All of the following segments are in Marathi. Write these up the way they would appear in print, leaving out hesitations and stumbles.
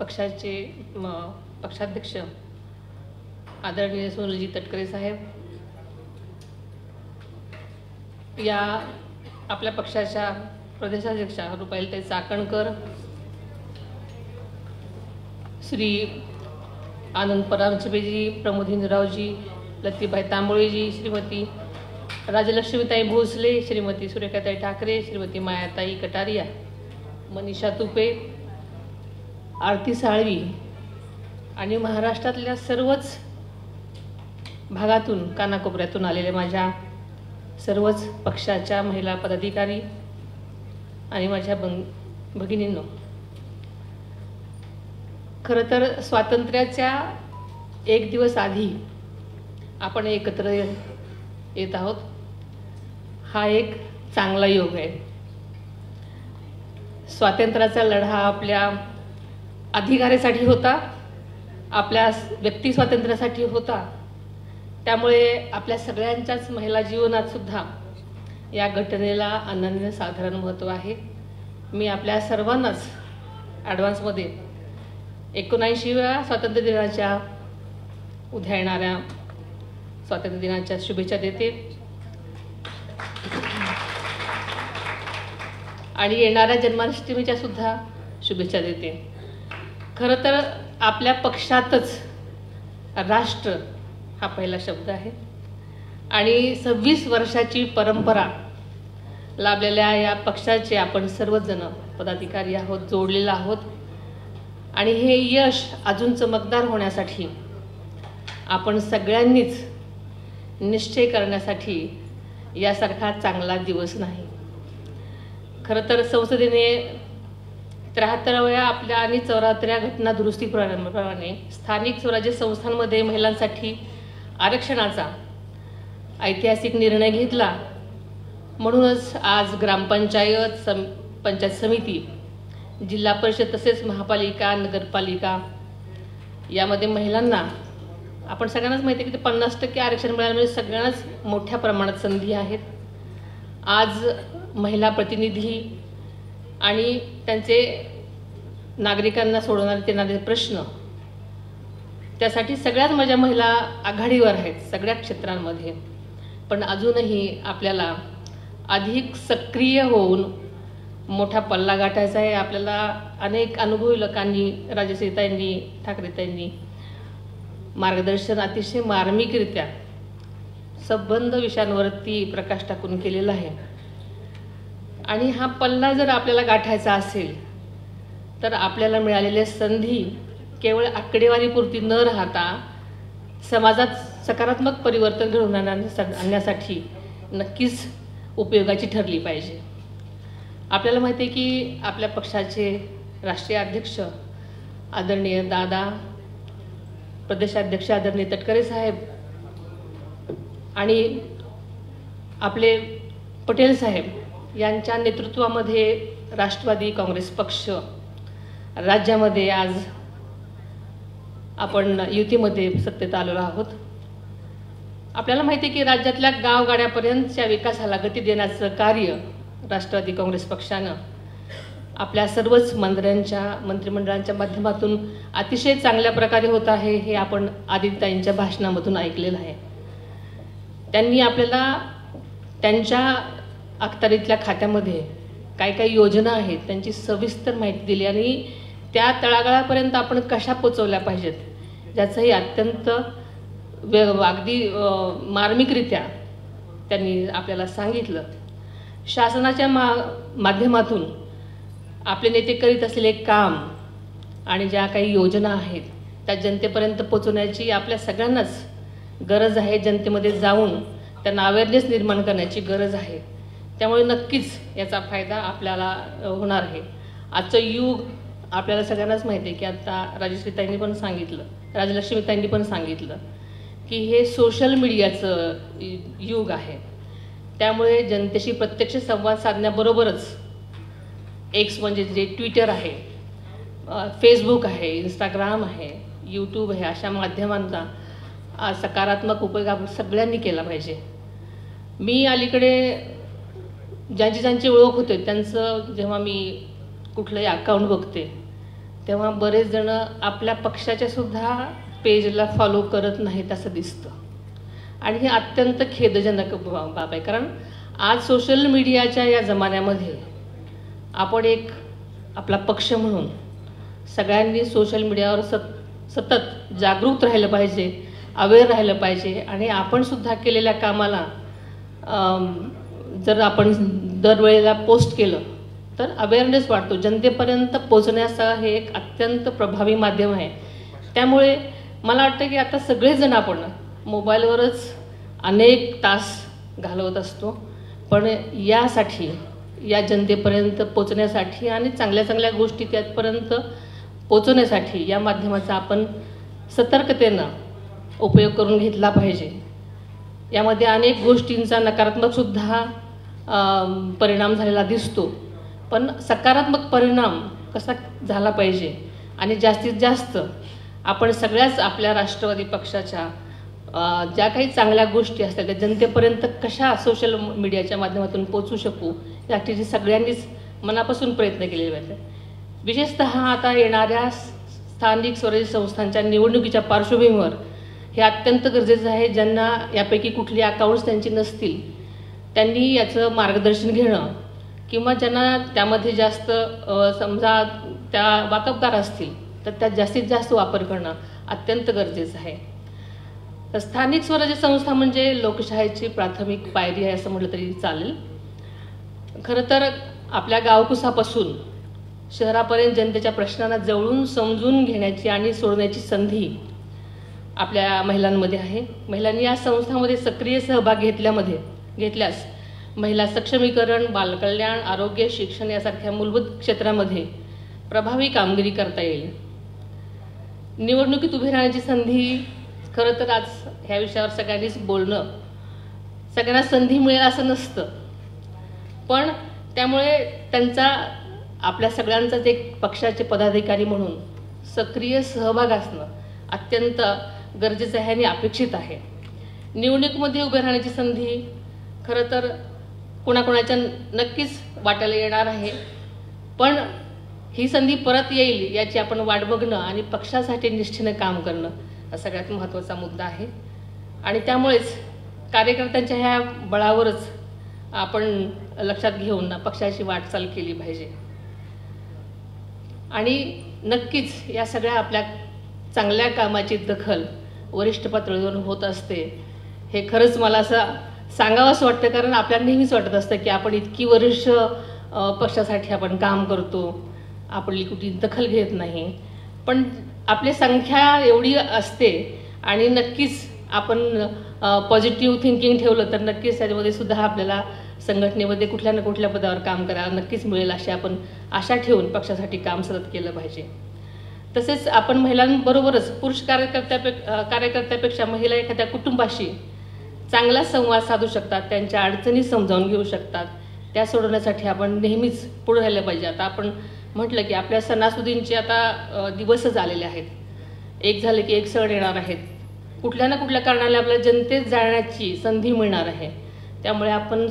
पक्षाचे पक्षाध्यक्ष आदरणीय सोनलजी तटकरे साहेब, या आपल्या पक्षाच्या प्रदेशाध्यक्षा रुपालीताई चाकणकर, श्री आनंद परांजपेजी, प्रमोद हिंदरावजी, लतीबाई तांबोळेजी, श्रीमती राजलक्ष्मीताई भोसले, श्रीमती सुरेखाताई ठाकरे, श्रीमती मायाताई कटारिया, मनीषा तुपे, आरती साळवी आणि महाराष्ट्रातल्या सर्वच भागातून कानाकोपऱ्यातून आलेले माझ्या सर्वच पक्षाच्या महिला पदाधिकारी आणि माझ्या भगिनींनो, खरं तर स्वातंत्र्याच्या एक दिवस आधी आपण एकत्र येत आहोत. हा एक चांगला योग आहे. स्वातंत्र्याचा लढा आपल्या अधिकारासाठी होता, आपल्या व्यक्ती स्वातंत्र्यासाठी होता. त्यामुळे आपल्या सगळ्यांच्याच महिला जीवनात सुद्धा या घटनेला अनन्यसाधारण महत्त्व आहे. मी आपल्या सर्वांनाच ॲडव्हान्समध्ये 79व्या स्वातंत्र्य दिनाच्या उद्या येणाऱ्या स्वातंत्र्य दिनाच्या शुभेच्छा देते आणि येणाऱ्या जन्माष्टमीच्या सुद्धा शुभेच्छा देते. खरं तर आपल्या पक्षातच राष्ट्र हा पहिला शब्द आहे आणि 26 वर्षाची परंपरा लाभलेल्या या पक्षाचे आपण सर्वजण पदाधिकारी आहोत, जोडलेले आहोत. आणि हे यश अजून चमकदार होण्यासाठी आपण सगळ्यांनीच निश्चय करण्यासाठी यासारखा चांगला दिवस नाही. खरं तर संसदेने 73व्या आपल्या आणि 74व्या घटना दुरुस्तीप्रमाणे स्थानिक स्वराज्य संस्थांमध्ये महिलांसाठी आरक्षणाचा ऐतिहासिक निर्णय घेतला. म्हणूनच आज ग्रामपंचायत, पंचायत समिती, जिल्हा परिषद तसेच महापालिका, नगरपालिका यामध्ये महिलांना आपण सगळ्यांनाच माहिती आहे की 50% आरक्षण मिळाल्यामुळे सगळ्यांनाच मोठ्या प्रमाणात संधी आहेत. आज महिला प्रतिनिधी आणि त्यांचे नागरिकांना सोडवणारे येणारे प्रश्न, त्यासाठी सगळ्याच माझ्या महिला आघाडीवर आहेत सगळ्या क्षेत्रांमध्ये. पण अजूनही आपल्याला अधिक सक्रिय होऊन मोठा पल्ला गाठायचा आहे. आपल्याला अनेक अनुभवी लोकांनी, राजश्रीताईंनी, ठाकरेताईंनी मार्गदर्शन अतिशय मार्मिकरित्या संबंध विषयांवरती प्रकाश टाकून केलेला आहे. आणि हा पल्ला जर आपल्याला गाठायचा असेल तर आपल्याला मिळालेल्या संधी केवळ आकडेवारीपुरती न राहता समाजात सकारात्मक परिवर्तन घडवून आणण्यासाठी नक्कीच उपयोगाची ठरली पाहिजे. आपल्याला माहिती आहे की आपल्या पक्षाचे राष्ट्रीय अध्यक्ष आदरणीय दादा, प्रदेशाध्यक्ष आदरणीय तटकरे साहेब आणि आपले पटेल साहेब यांच्या नेतृत्वामध्ये राष्ट्रवादी काँग्रेस पक्ष राज्यामध्ये आज आपण युतीमध्ये सत्तेत आलेलो आहोत. आपल्याला माहिती आहे की राज्यातल्या गावगाड्यापर्यंतच्या विकासाला गती देण्याचं कार्य राष्ट्रवादी काँग्रेस पक्षानं आपल्या सर्वच मंत्रिमंडळांच्या माध्यमातून अतिशय चांगल्या प्रकारे होत आहे. हे आपण आदित्यताईंच्या भाषणामधून ऐकलेलं आहे. त्यांनी आपल्याला त्यांच्या अखत्यारीतल्या खात्यामध्ये काही योजना आहेत त्यांची सविस्तर माहिती दिली आणि त्या तळागाळापर्यंत आपण कशा पोचवल्या पाहिजेत याचंही अत्यंत अगदी मार्मिकरित्या त्यांनी आपल्याला सांगितलं. शासनाच्या माध्यमातून आपले नेते करीत असलेले काम आणि ज्या काही योजना आहेत त्या जनतेपर्यंत पोचवण्याची आपल्या सगळ्यांनाच गरज आहे. जनतेमध्ये जाऊन त्यांना अवेअरनेस निर्माण करण्याची गरज आहे. त्यामुळे नक्कीच याचा फायदा आपल्याला होणार आहे. आजचं युग आपल्याला सगळ्यांनाच माहिती आहे की आता राजश्रीताईंनी पण सांगितलं, राजलक्ष्मीताईंनी पण सांगितलं की हे सोशल मीडियाचं युग आहे. त्यामुळे जनतेशी प्रत्यक्ष संवाद साधण्याबरोबरच एक्स म्हणजे जे ट्विटर आहे, फेसबुक आहे, इंस्टाग्राम आहे, यूट्यूब आहे, अशा माध्यमांचा सकारात्मक उपयोग आपण सगळ्यांनी केला पाहिजे. मी अलीकडे ज्यांची ओळख होते त्यांचं जेव्हा मी कुठलंही अकाउंट बघते तेव्हा बरेच जण आपल्या पक्षाच्या सुद्धा पेजला फॉलो करत नाहीत असं दिसतं आणि हे अत्यंत खेदजनक बाब आहे. कारण आज सोशल मीडियाच्या या जमान्यामध्ये आपण एक आपला पक्ष म्हणून सगळ्यांनी सोशल मीडियावर सतत जागरूक राहिलं पाहिजे, अवेअर राहिलं पाहिजे आणि आपण सुद्धा केलेल्या कामाला जर आपण दरवेळेला पोस्ट केलं तर अवेअरनेस वाढतो. जनतेपर्यंत पोहोचण्याचं हे एक अत्यंत प्रभावी माध्यम आहे. त्यामुळे मला वाटतं की आता सगळेजण आपण मोबाईलवरच अनेक तास घालवत असतो, पण यासाठी या जनतेपर्यंत पोचण्यासाठी आणि चांगल्या चांगल्या गोष्टी त्यापर्यंत पोचवण्यासाठी या माध्यमाचा आपण सतर्कतेनं उपयोग करून घेतला पाहिजे. यामध्ये अनेक गोष्टींचा नकारात्मकसुद्धा परिणाम झालेला दिसतो, पण सकारात्मक परिणाम कसा झाला पाहिजे आणि जास्तीत जास्त आपण सगळ्याच आपल्या राष्ट्रवादी पक्षाच्या ज्या काही चांगल्या गोष्टी असतात त्या जनतेपर्यंत कशा सोशल मीडियाच्या माध्यमातून पोचू शकू यासाठी सगळ्यांनीच मनापासून प्रयत्न केलेले पाहिजे. विशेषतः आता येणाऱ्या स्थानिक स्वराज्य संस्थांच्या निवडणुकीच्या पार्श्वभूमीवर हे अत्यंत गरजेचं आहे. ज्यांना यापैकी कुठली अकाउंट्स त्यांची नसतील त्यांनी याचं मार्गदर्शन घेणं किंवा ज्यांना त्यामध्ये जास्त समजा त्या वाकबगार असतील तर त्यात जास्तीत जास्त वापर करणं अत्यंत गरजेचं आहे. स्थानिक स्वराज्य संस्था म्हणजे लोकशाहीची प्राथमिक पायरी आहे असं म्हटलं तरी चालेल. खरं तर आपल्या गावकुसापासून शहरापर्यंत जनतेच्या प्रश्नांना जवळून समजून घेण्याची आणि सोडण्याची संधी आपल्या महिलांमध्ये आहे. महिलांनी या संस्थांमध्ये सक्रिय सहभाग घेतल्यास महिला सक्षमीकरण, बालकल्याण, आरोग्य, शिक्षण यासारख्या मूलभूत क्षेत्रामध्ये प्रभावी कामगिरी करता येईल. निवडणुकीत उभी राहण्याची संधी, खरं तर आज ह्या विषयावर सगळ्यांनीच बोलणं, सगळ्यांना संधी मिळेल असं नसतं, पण त्यामुळे त्यांचा आपल्या सगळ्यांचाच एक पक्षाचे पदाधिकारी म्हणून सक्रिय सहभाग असणं अत्यंत गरजेचं आहे आणि अपेक्षित आहे. निवडणुकीमध्ये उभे राहण्याची संधी खरं तर कोणाकोणाच्या नक्कीच वाट्याला येणार आहे, पण ही संधी परत येईल याची आपण वाट बघणं आणि पक्षासाठी निष्ठेनं काम करणं हा सगळ्यात महत्त्वाचा मुद्दा आहे. आणि त्यामुळेच कार्यकर्त्यांच्या ह्या बळावरच आपण लक्षात घेऊन पक्षाची वाटचाल केली पाहिजे. आणि नक्कीच या सगळ्या आपल्या चांगल्या कामाची दखल वरिष्ठ पातळीवर होत असते हे खरंच मला असं सांगावंसं वाटतं. कारण आपल्याला नेहमीच वाटत असतं की आपण इतकी वर्ष पक्षासाठी आपण काम करतो, आपली कुठली दखल घेत नाही, पण आपली संख्या एवढी असते आणि नक्कीच आपण पॉझिटिव्ह थिंकिंग ठेवलं तर नक्कीच त्याच्यामध्ये सुद्धा आपल्याला संघटनेमध्ये कुठल्या ना कुठल्या पदावर काम करायला नक्कीच मिळेल अशी आपण आशा ठेवून पक्षासाठी काम सतत केलं पाहिजे. तसेच आपण महिलांबरोबरच पुरुष कार्यकर्त्यापेक्षा महिला एखाद्या कुटुंबाशी चांगला संवाद साधू शकतात, त्यांच्या अडचणी समजावून घेऊ शकतात. त्या सोडवण्यासाठी आपण नेहमीच पुढे राहिलं पाहिजे. आता आपण म्हटलं की आपल्या सणासुदींचे आता दिवसच आलेले आहेत, एक झाले की एक सण येणार आहेत, कुठल्या ना कुठल्या कारणाला आपल्या जनतेत जाण्याची संधी मिळणार आहे. त्यामुळे आपण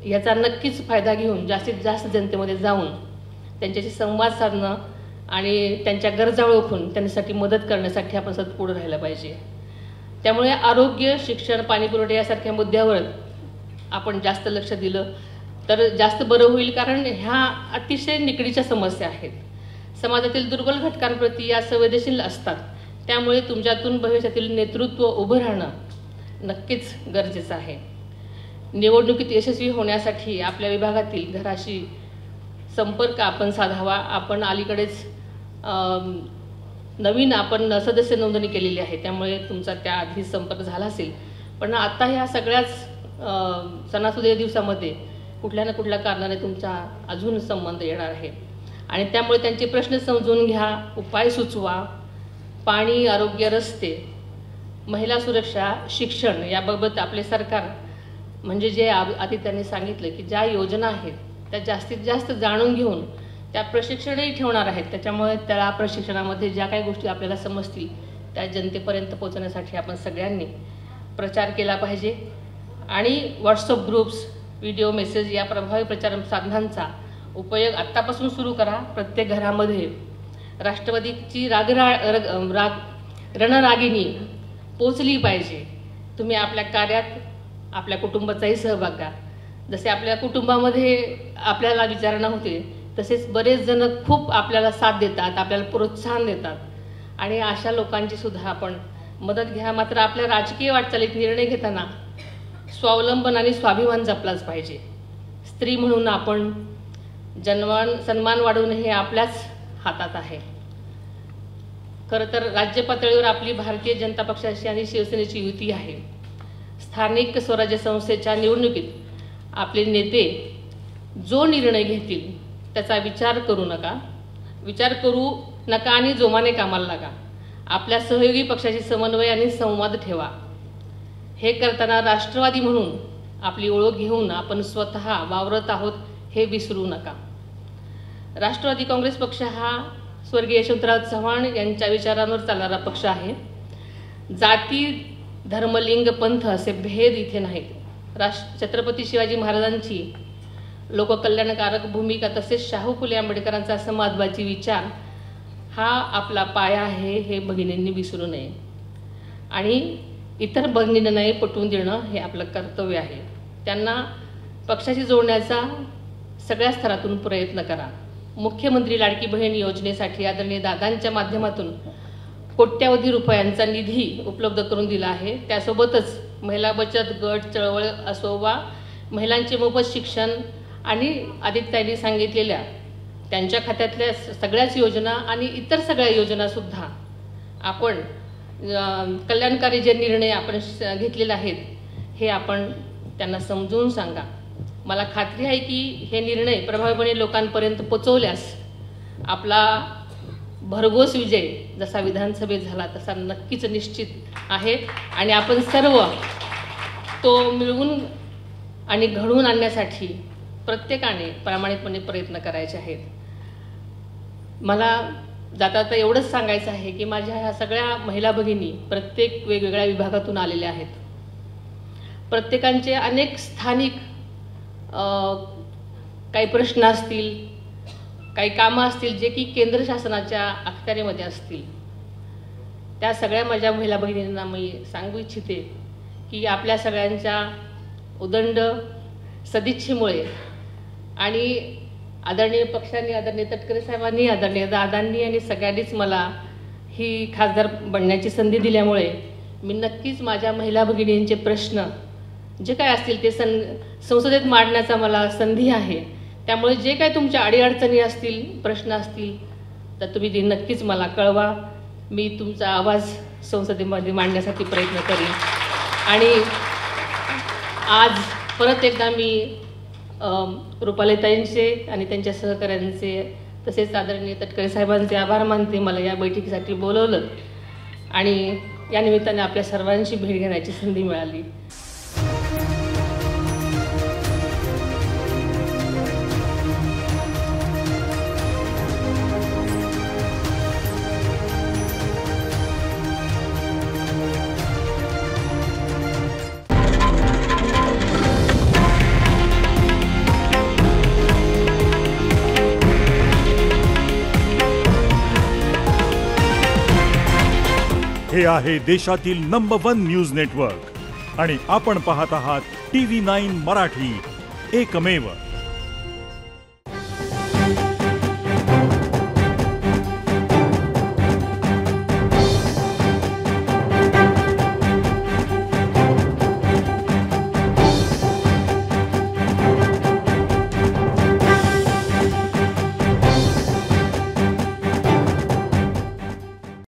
याचा नक्कीच फायदा घेऊन जास्तीत जास्त जनतेमध्ये जाऊन त्यांच्याशी संवाद साधणं आणि त्यांच्या गरजा ओळखून त्यांच्यासाठी मदत करण्यासाठी आपण सतत पुढे राहिलं पाहिजे. त्यामुळे आरोग्य, शिक्षण, पाणीपुरवठा यासारख्या मुद्द्यावर आपण जास्त लक्ष दिलं तर जास्त बरं होईल. कारण ह्या अतिशय निकडीच्या समस्या आहेत, समाजातील दुर्बल घटकांप्रती या संवेदनशील असतात. त्यामुळे तुमच्यातून भविष्यातील नेतृत्व उभं राहणं नक्कीच गरजेचं आहे. निवडणुकीत यशस्वी होण्यासाठी आपल्या विभागातील घराशी संपर्क आपण साधावा. आपण अलीकडेच नवीन आपण सदस्य नोंदणी केलेली आहे, त्यामुळे तुमचा त्याआधी संपर्क झाला असेल, पण आता ह्या सगळ्याच सणासुदी दिवसामध्ये कुठल्या ना कुठल्या कारणाने तुमचा अजून संबंध येणार आहे आणि त्यामुळे त्यांचे प्रश्न समजून घ्या, उपाय सुचवा. पाणी, आरोग्य, रस्ते, महिला सुरक्षा, शिक्षण याबाबत आपले सरकार म्हणजे जे आधी त्यांनी सांगितलं की ज्या योजना आहेत त्या जास्तीत जास्त जाणून घेऊन त्या प्रशिक्षणही ठेवणार आहेत. त्याच्यामुळे त्या प्रशिक्षणामध्ये ज्या काही गोष्टी आपल्याला समजतील त्या जनतेपर्यंत पोहोचण्यासाठी आपण सगळ्यांनी प्रचार केला पाहिजे. आणि व्हॉट्सअप ग्रुप्स, व्हिडिओ मेसेज या प्रभावी प्रचार साधनांचा उपयोग आत्तापासून सुरू करा. प्रत्येक घरामध्ये राष्ट्रवादीची रणरागिणी पोचली पाहिजे। तुम्ही आपल्या कार्यात आपल्या कुटुंबाचाही सहभाग घ्या। जसे आपल्या कुटुंबामध्ये आपल्याला विचारणा होते तसेच बरेच जण खूप आपल्याला साथ देतात, आपल्याला प्रोत्साहन देतात आणि अशा लोकांची सुद्धा आपण मदत घ्या। मात्र आपल्या राजकीय वाटचालीत निर्णय घेताना स्वावलंबन आणि स्वाभिमान जपलाच पाहिजे। स्त्री म्हणून आपण सन्मान वाढवणे हे आपल्याच हातात आहे। खरं तर राज्य पातळीवर आपली भारतीय जनता पक्षाची आणि शिवसेनेची युती आहे। स्थानिक स्वराज्य संस्थेच्या निवडणुकीत आपले नेते जो निर्णय घेतील त्याचा विचार करू नका आणि जोमाने कामाला लागा। आपल्या सहयोगी पक्षाशी समन्वय आणि संवाद ठेवा। हे करताना राष्ट्रवादी म्हणून आपली ओळख घेऊन आपण स्वतः वावरत आहोत हे विसरू नका। राष्ट्रवादी काँग्रेस पक्ष हा स्वर्गीय यशवंतराव चव्हाण यांच्या विचारांवर चालणारा पक्ष आहे। जाती, धर्म, लिंग, पंथ असे भेद इथे नाहीत। छत्रपती शिवाजी महाराजांची लोककल्याणकारक भूमिका तसेच शाहू फुले आंबेडकरांचा समाजवादी विचार हा आपला पाया आहे हे भगिनींनी विसरू नये आणि इतर भगिनींना पटवून देणं हे आपलं कर्तव्य आहे। त्यांना पक्षाशी जोडण्याचा सगळ्या स्तरातून प्रयत्न करा। मुख्यमंत्री लाडकी बहीण योजनेसाठी आदरणीय दादांच्या माध्यमातून कोट्यावधी रुपयांचा निधी उपलब्ध करून दिला आहे। त्यासोबतच महिला बचत गट, चळवळ असो वा महिलांचे मोफत शिक्षण आणि आदित्यताईंनी सांगितलेल्या त्यांच्या खात्यातल्या सगळ्याच योजना आणि इतर सगळ्या योजनासुद्धा आपण कल्याणकारी जे निर्णय आपण घेतलेले आहेत हे आपण त्यांना समजून सांगा। मला खात्री आहे की हे निर्णय प्रभावीपणे लोकांपर्यंत पोचवल्यास आपला भरघोस विजय जसा विधानसभेत झाला तसा नक्कीच निश्चित आहे आणि आपण सर्व तो मिळवून आणि घडवून आणण्यासाठी प्रत्येकाने प्रामाणिकपणे प्रयत्न करायचे आहेत। मला जाता एवढंच सांगायचं आहे की माझ्या ह्या सगळ्या महिला भगिनी प्रत्येक वेगवेगळ्या विभागातून आलेल्या आहेत। प्रत्येकांचे अनेक स्थानिक काही प्रश्न असतील, काही कामं असतील जे की केंद्र शासनाच्या अखत्यारीमध्ये असतील। त्या सगळ्या माझ्या महिला भगिनींना मी सांगू इच्छिते की आपल्या सगळ्यांच्या उदंड सदिच्छेमुळे आणि आदरणीय पक्षांनी, आदरणीय तटकरे साहेबांनी, आदरणीय दादांनी आणि सगळ्यांनीच मला ही खासदार बनण्याची संधी दिल्यामुळे मी नक्कीच माझ्या महिला भगिनींचे प्रश्न जे काय असतील ते संसदेत मांडण्याचा मला संधी आहे। त्यामुळे जे काय तुमच्या अडीअडचणी असतील, प्रश्न असतील तर तुम्ही ते नक्कीच मला कळवा। मी तुमचा आवाज संसदेमध्ये मांडण्यासाठी प्रयत्न करेन। आणि आज परत एकदा मी रुपालीताईंचे आणि त्यांच्या सहकाऱ्यांचे तसेच आदरणीय तटकरे साहेबांचे आभार मानते। मला या बैठकीसाठी बोलवलं आणि या निमित्ताने आपल्या सर्वांची भेट घेण्याची संधी मिळाली। हे आहे देशातील नंबर 1 न्यूज नेटवर्क आणि आपण पाहत आहात TV9 मराठी, एकमेव।